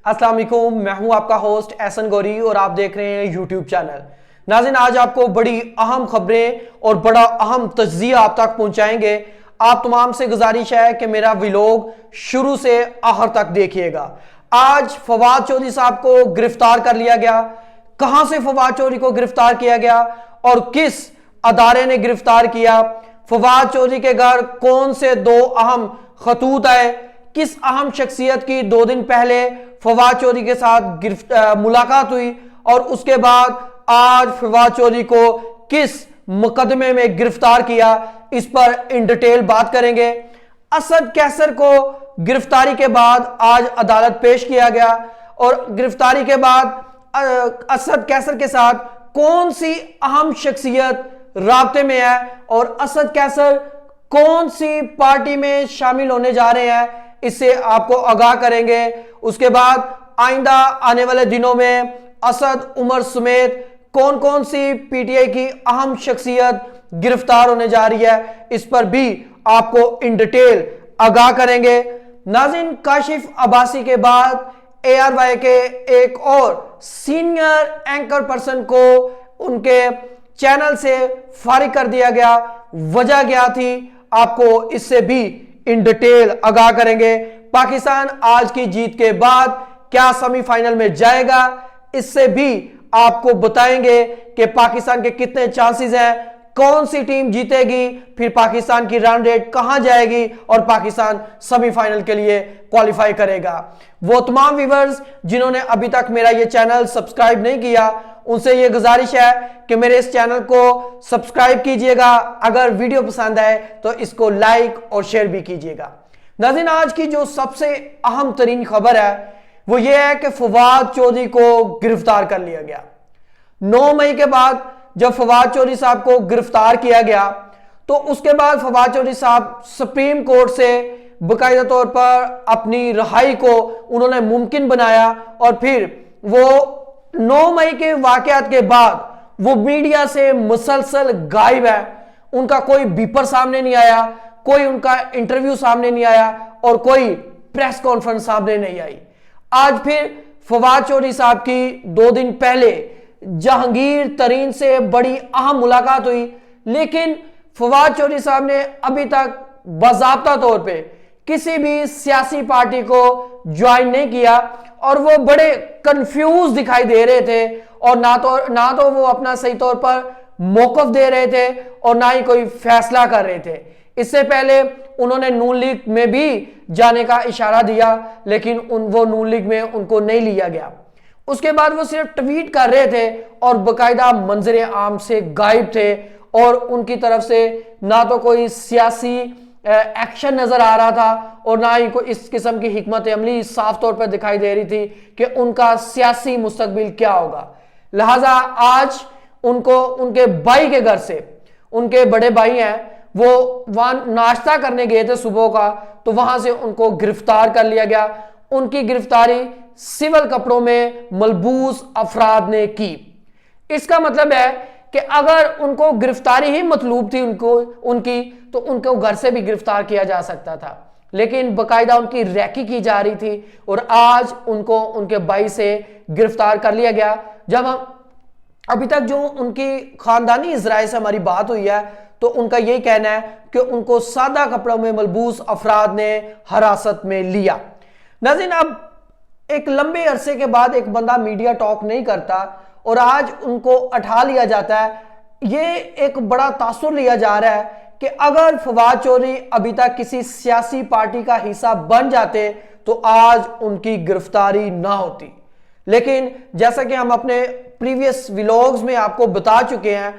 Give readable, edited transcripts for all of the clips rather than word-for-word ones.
अस्सलाम वालेकुम, मैं हूं आपका होस्ट एहसन गौरी और आप देख रहे हैं यूट्यूब चैनल। नाज़रीन, आज आपको बड़ी अहम खबरें और बड़ा अहम तज्जिया आप तक पहुंचाएंगे। आप तमाम से गुजारिश है कि मेरा व्लॉग शुरू से आखिर तक देखिएगा। आज फवाद चौधरी साहब को गिरफ्तार कर लिया गया। कहां से फवाद चौधरी को गिरफ्तार किया गया और किस अदारे ने गिरफ्तार किया? फवाद चौधरी के घर कौन से दो अहम खतूत आए? किस अहम शख्सियत की 2 दिन पहले फवाद चौधरी के साथ मुलाकात हुई और उसके बाद आज फवाद चौधरी को किस मुकदमे में गिरफ्तार किया? इस पर इन डिटेल बात करेंगे। असद कैसर को गिरफ्तारी के बाद आज अदालत पेश किया गया और गिरफ्तारी के बाद असद कैसर के साथ कौन सी अहम शख्सियत राब्ते में है और असद कैसर कौन सी पार्टी में शामिल होने जा रहे हैं, इससे आपको आगाह करेंगे। उसके बाद आइंदा आने वाले दिनों में असद उमर समेत कौन कौन सी पीटीआई की अहम शख्सियत गिरफ्तार होने जा रही है, इस पर भी आपको इन डिटेल आगाह करेंगे। नाज़रीन, काशिफ अब्बासी के बाद ARY के एक और सीनियर एंकर पर्सन को उनके चैनल से फारिग कर दिया गया। वजह क्या थी, आपको इससे भी इन डिटेल आगाह करेंगे। पाकिस्तान आज की जीत के बाद क्या सेमीफाइनल में जाएगा, इससे भी आपको बताएंगे कि पाकिस्तान के कितने चांसेस हैं, कौन सी टीम जीतेगी, फिर पाकिस्तान की रन रेट कहां जाएगी और पाकिस्तान सेमीफाइनल के लिए क्वालिफाई करेगा। वो तमाम व्यूअर्स जिन्होंने अभी तक मेरा ये चैनल सब्सक्राइब नहीं किया, उनसे ये गुजारिश है कि मेरे इस चैनल को सब्सक्राइब कीजिएगा। अगर वीडियो पसंद आए तो इसको लाइक और शेयर भी कीजिएगा। नाज़रीन, आज की जो सबसे अहम तरीन खबर है वो ये है कि फवाद चौधरी को गिरफ्तार कर लिया गया। 9 मई के बाद जब फवाद चौधरी साहब को गिरफ्तार किया गया तो उसके बाद फवाद चौधरी साहब सुप्रीम कोर्ट से बाकायदा तौर पर अपनी रिहाई को उन्होंने मुमकिन बनाया और फिर वो 9 मई के वाकयात के बाद वो मीडिया से मुसलसल गायब है। उनका कोई बीपर सामने नहीं आया, कोई उनका इंटरव्यू सामने नहीं आया और कोई प्रेस कॉन्फ्रेंस सामने नहीं आई। आज फिर फवाद चौधरी साहब की 2 दिन पहले जहांगीर तरीन से बड़ी अहम मुलाकात हुई, लेकिन फवाद चौधरी साहब ने अभी तक बाज़ाब्ता तौर पे किसी भी सियासी पार्टी को ज्वाइन नहीं किया और वो बड़े कंफ्यूज दिखाई दे रहे थे और ना तो वो अपना सही तौर पर मौक़िफ़ दे रहे थे और ना ही कोई फैसला कर रहे थे। इससे पहले उन्होंने नून लीग में भी जाने का इशारा दिया, लेकिन वो नून लीग में उनको नहीं लिया गया। उसके बाद वो सिर्फ ट्वीट कर रहे थे और बाकायदा मंजरे आम से गायब थे और उनकी तरफ से ना तो कोई सियासी एक्शन नजर आ रहा था और ना ही कोई इस किस्म की हिकमत अमली साफ तौर पर दिखाई दे रही थी कि उनका सियासी मुस्तकबिल क्या होगा। लिहाजा आज उनको उनके भाई के घर से, उनके बड़े भाई हैं, वो वहां नाश्ता करने गए थे सुबह का, तो वहां से उनको गिरफ्तार कर लिया गया। उनकी गिरफ्तारी सिविल कपड़ों में मलबूस अफराद ने की। इसका मतलब है कि अगर उनको गिरफ्तारी ही मतलूब थी तो उनको घर से भी गिरफ्तार किया जा सकता था, लेकिन बाकायदा उनकी रैकी की जा रही थी और आज उनको उनके भाई से गिरफ्तार कर लिया गया। जब हम अभी तक जो उनकी खानदानी इजराय से हमारी बात हुई है तो उनका यही कहना है कि उनको सादा कपड़ों में मलबूस अफराद ने हिरासत में लिया। नाज़रीन, अब एक लंबे अरसे के बाद एक बंदा मीडिया टॉक नहीं करता और आज उनको उठा लिया जाता है। ये एक बड़ा तासुर लिया जा रहा है कि अगर फवाद चौधरी अभी तक किसी सियासी पार्टी का हिस्सा बन जाते तो आज उनकी गिरफ्तारी ना होती। लेकिन जैसा कि हम अपने प्रीवियस व्लॉग्स में आपको बता चुके हैं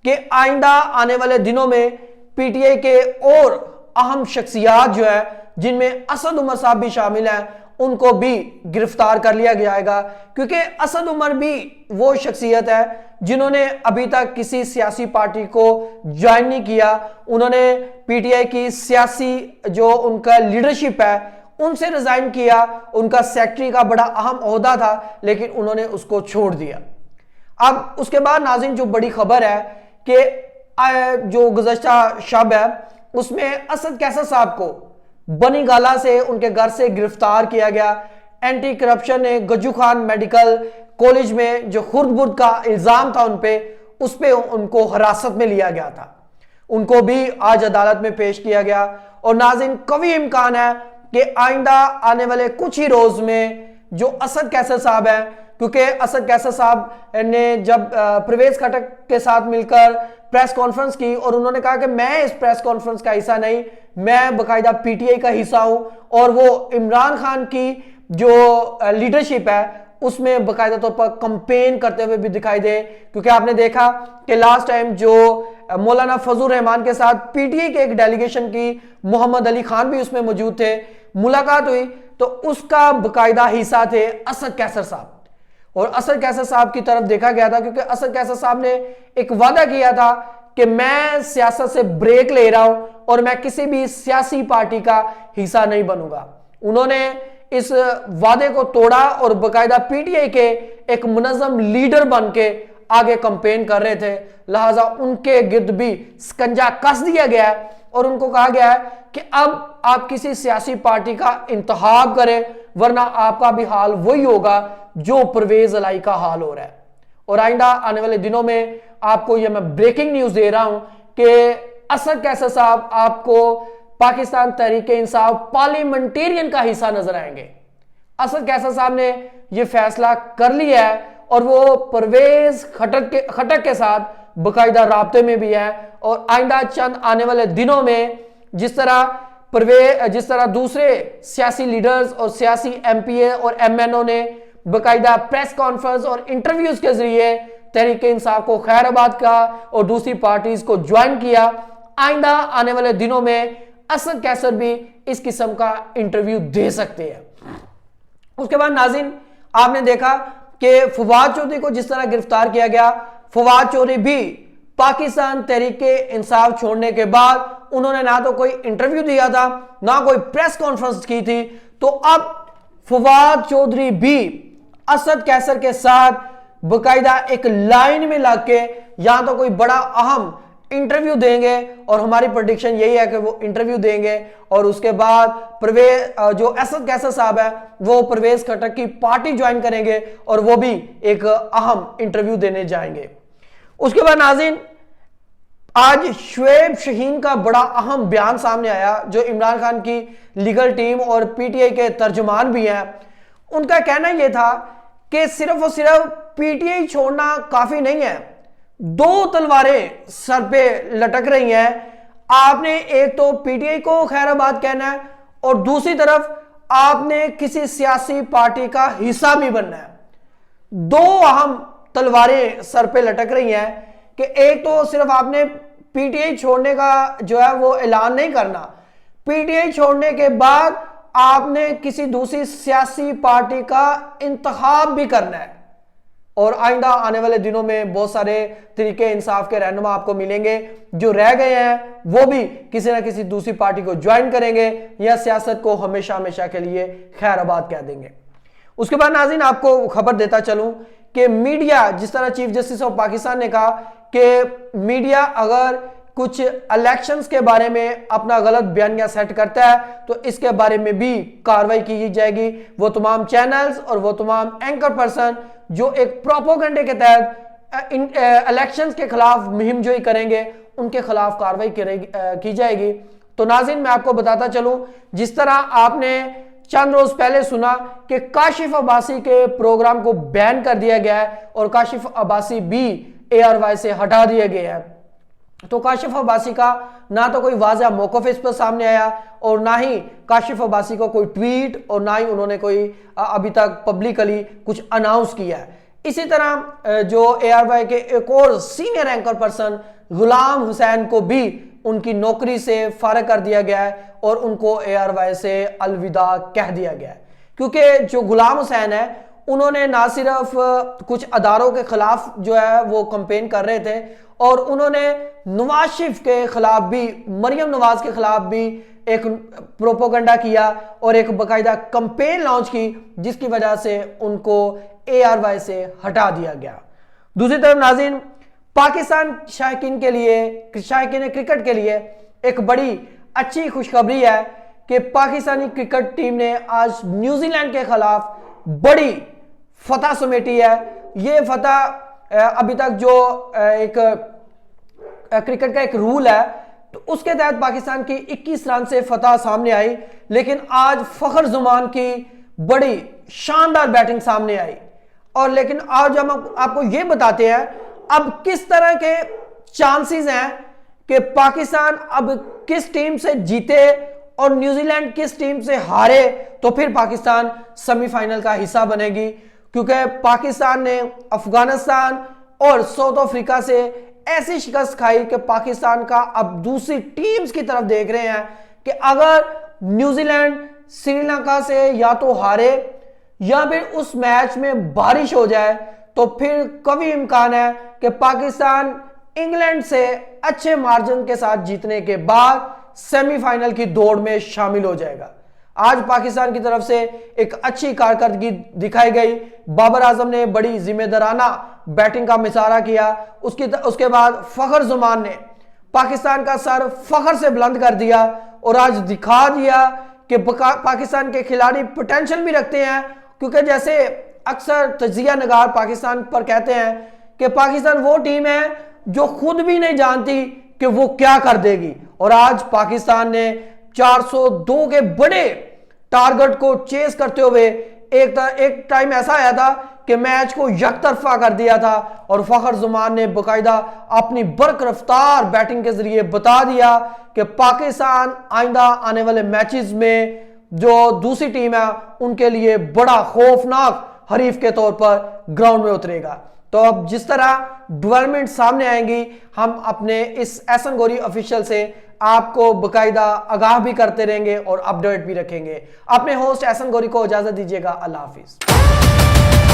कि आइंदा आने वाले दिनों में पीटीआई के और अहम शख्सियात जो है, जिनमें असद उमर साहब भी शामिल हैं, उनको भी गिरफ्तार कर लिया जाएगा, क्योंकि असद उमर भी वो शख्सियत है जिन्होंने अभी तक किसी सियासी पार्टी को ज्वाइन नहीं किया। उन्होंने पीटीआई की सियासी जो उनका लीडरशिप है उनसे रिजाइन किया। उनका सेक्रेटरी का बड़ा अहम ओहदा था, लेकिन उन्होंने उसको छोड़ दिया। अब उसके बाद नाज़रीन, जो बड़ी खबर है कि जो गुज़श्ता शब है उसमें असद कैसर साहब को बनी गाला से उनके घर से गिरफ्तार किया गया। एंटी करप्शन ने गज्जू खान मेडिकल कॉलेज में जो खुर्द-बुर्द का इल्जाम था उस पे उनको हिरासत में लिया गया था, उनको भी आज अदालत में पेश किया गया। और नाज़रीन, कवी इम्कान है कि आइंदा आने वाले कुछ ही रोज में जो असद कैसर साहब हैं, क्योंकि असद कैसर साहब ने जब परवेज खटक के साथ मिलकर प्रेस कॉन्फ्रेंस की और उन्होंने कहा कि मैं इस प्रेस कॉन्फ्रेंस का हिस्सा नहीं, मैं बाकायदा पीटीआई का हिस्सा हूं, और वो इमरान खान की जो लीडरशिप है उसमें बाकायदा तौर पर कंपेन करते हुए भी दिखाई दे। क्योंकि आपने देखा कि लास्ट टाइम जो मौलाना फजल रहमान के साथ पीटीआई के एक डेलीगेशन की, मोहम्मद अली खान भी उसमें मौजूद थे, मुलाकात हुई, तो उसका बाकायदा हिस्सा थे असद कैसर साहब। और असद कैसर साहब की तरफ देखा गया था क्योंकि असद कैसर साहब ने एक वादा किया था कि मैं सियासत से ब्रेक ले रहा हूं और मैं किसी भी सियासी पार्टी का हिस्सा नहीं बनूंगा। उन्होंने इस वादे को तोड़ा और बाकायदा पीटीआई के एक मुनज़्ज़म लीडर बन के आगे कंपेन कर रहे थे, लिहाजा उनके गिर्द भी स्कंजा कस दिया गया है और उनको कहा गया है कि अब आप किसी सियासी पार्टी का इंतखाब करें, वरना आपका भी हाल वही होगा जो परवेज इलाही का हाल हो रहा है। और आइंदा आने वाले दिनों में आपको यह मैं ब्रेकिंग न्यूज दे रहा हूं कि असद कैसर साहब आपको पाकिस्तान तहरीक इंसाफ पार्लियामेंटेरियन का हिस्सा नजर आएंगे। असद कैसर साहब ने यह फैसला कर लिया है और वो परवेज खटक के साथ बाकायदा राब्ते में भी है। और आइंदा चंद आने वाले दिनों में जिस तरह दूसरे सियासी लीडर्स और सियासी एमपीए और एमएनओ ने बाकायदा प्रेस कॉन्फ्रेंस और इंटरव्यूज के जरिए तहरीक इंसाफ को खैराबाद का और दूसरी पार्टीज को ज्वाइन किया, आइंदा आने वाले दिनों में असद कैसर भी इस किस्म का इंटरव्यू दे सकते हैं। उसके बाद नाज़रीन, आपने देखा कि फवाद चौधरी को जिस तरह गिरफ्तार किया गया, फवाद चौधरी भी पाकिस्तान तहरीक इंसाफ छोड़ने के बाद उन्होंने ना तो कोई इंटरव्यू दिया था, ना कोई प्रेस कॉन्फ्रेंस की थी। तो अब फवाद चौधरी भी असद कैसर के साथ बाकायदा एक लाइन में लग के या तो कोई बड़ा अहम इंटरव्यू देंगे, और हमारी प्रेडिक्शन यही है कि वो इंटरव्यू देंगे और उसके बाद जो असद कैसर साहब है वो परवेज खटक की पार्टी ज्वाइन करेंगे और वो भी एक अहम इंटरव्यू देने जाएंगे। उसके बाद नाज़रीन, आज शुएब शहीन का बड़ा अहम बयान सामने आया, जो इमरान खान की लीगल टीम और पीटीआई के तर्जुमान भी हैं। उनका कहना यह था कि सिर्फ और सिर्फ पीटीआई छोड़ना काफी नहीं है, दो तलवारें सर पे लटक रही हैं। आपने एक तो पीटीआई को खैराबाद कहना है और दूसरी तरफ आपने किसी सियासी पार्टी का हिस्सा भी बनना है। दो अहम तलवारें सर पे लटक रही हैं कि एक तो सिर्फ आपने पीटीआई छोड़ने का जो है वो ऐलान नहीं करना, पीटीआई छोड़ने के बाद आपने किसी दूसरी सियासी पार्टी का इंतखाब भी करना है। और आइंदा आने वाले दिनों में बहुत सारे तरीके इंसाफ के रहनुमा आपको मिलेंगे, जो रह गए हैं वो भी किसी ना किसी दूसरी पार्टी को ज्वाइन करेंगे या सियासत को हमेशा हमेशा के लिए खैराबाद कह देंगे। उसके बाद नाज़रीन, आपको खबर देता चलूं कि मीडिया, जिस तरह चीफ जस्टिस ऑफ पाकिस्तान ने कहा कि मीडिया अगर कुछ इलेक्शंस के बारे में अपना गलत बयानिया सेट करता है तो इसके बारे में भी कार्रवाई की जाएगी। वो तमाम चैनल्स और वो तमाम एंकर पर्सन जो एक प्रोपोगंडे के तहत इलेक्शंस के खिलाफ मुहिम जोई करेंगे, उनके खिलाफ कार्रवाई की जाएगी। तो नाज़रीन, मैं आपको बताता चलूं, जिस तरह आपने चंद रोज पहले सुना कि काशिफ अब्बासी के प्रोग्राम को बैन कर दिया गया है और काशिफ अब्बासी भी ARY से हटा दिए गए हैं, तो काशिफ अब्बासी का ना तो कोई वाज़ह मौक़िफ़ इस पर सामने आया और ना ही काशिफ अब्बासी को कोई ट्वीट और ना ही उन्होंने कोई अभी तक पब्लिकली कुछ अनाउंस किया है। इसी तरह जो ARY के एक और senior anchor person Ghulam Hussain को भी उनकी नौकरी से फारिग कर दिया गया है और उनको ARY से अलविदा कह दिया गया है, क्योंकि जो गुलाम हुसैन है उन्होंने ना सिर्फ कुछ अदारों के खिलाफ जो है वो कंपेन कर रहे थे और उन्होंने नवाज शरीफ के खिलाफ भी, मरियम नवाज के खिलाफ भी एक प्रोपोगंडा किया और एक बाकायदा कंपेन लॉन्च की, जिसकी वजह से उनको ARY से हटा दिया गया। दूसरी तरफ नाज़रीन, पाकिस्तान शायकीन क्रिकेट के लिए एक बड़ी अच्छी खुशखबरी है कि पाकिस्तानी क्रिकेट टीम ने आज न्यूजीलैंड के खिलाफ बड़ी फतह समेटी है। ये फतह अभी तक जो एक क्रिकेट का एक रूल है तो उसके तहत पाकिस्तान की 21 रन से फतह सामने आई, लेकिन आज फखर जमान की बड़ी शानदार बैटिंग सामने आई। और लेकिन आज हम आपको यह बताते हैं अब किस तरह के चांसेस हैं कि पाकिस्तान अब किस टीम से जीते और न्यूजीलैंड किस टीम से हारे तो फिर पाकिस्तान सेमीफाइनल का हिस्सा बनेगी, क्योंकि पाकिस्तान ने अफगानिस्तान और साउथ अफ्रीका से ऐसी शिकस्त खाई कि पाकिस्तान का अब दूसरी टीम्स की तरफ देख रहे हैं कि अगर न्यूजीलैंड श्रीलंका से या तो हारे या फिर उस मैच में बारिश हो जाए तो फिर कभी इम्कान है कि पाकिस्तान इंग्लैंड से अच्छे मार्जिन के साथ जीतने के बाद सेमीफाइनल की दौड़ में शामिल हो जाएगा। आज पाकिस्तान की तरफ से एक अच्छी कारकर्दगी दिखाई गई। बाबर आजम ने बड़ी जिम्मेदाराना बैटिंग का मिसारा किया। उसके बाद फखर जुमान ने पाकिस्तान का सर फखर से बुलंद कर दिया और आज दिखा दिया कि पाकिस्तान के खिलाड़ी पोटेंशियल भी रखते हैं, क्योंकि जैसे अक्सर तजिया नगार पाकिस्तान पर कहते हैं कि पाकिस्तान वो टीम है जो खुद भी नहीं जानती कि वो क्या कर देगी। और आज पाकिस्तान ने 402 के बड़े टारगेट को चेस करते हुए एक टाइम ऐसा आया था कि मैच को यकतरफा कर दिया था और फखर जुमान ने बाकायदा अपनी बरक रफ्तार बैटिंग के जरिए बता दिया कि पाकिस्तान आइंदा आने वाले मैचेस में जो दूसरी टीम है उनके लिए बड़ा खौफनाक हरीफ के तौर पर ग्राउंड में उतरेगा। तो अब जिस तरह डेवलपमेंट सामने आएंगी हम अपने इस एहसन गौरी ऑफिशियल से आपको बकायदा आगाह भी करते रहेंगे और अपडेट भी रखेंगे। अपने होस्ट एहसन गौरी को इजाजत दीजिएगा। अल्लाह हाफिज।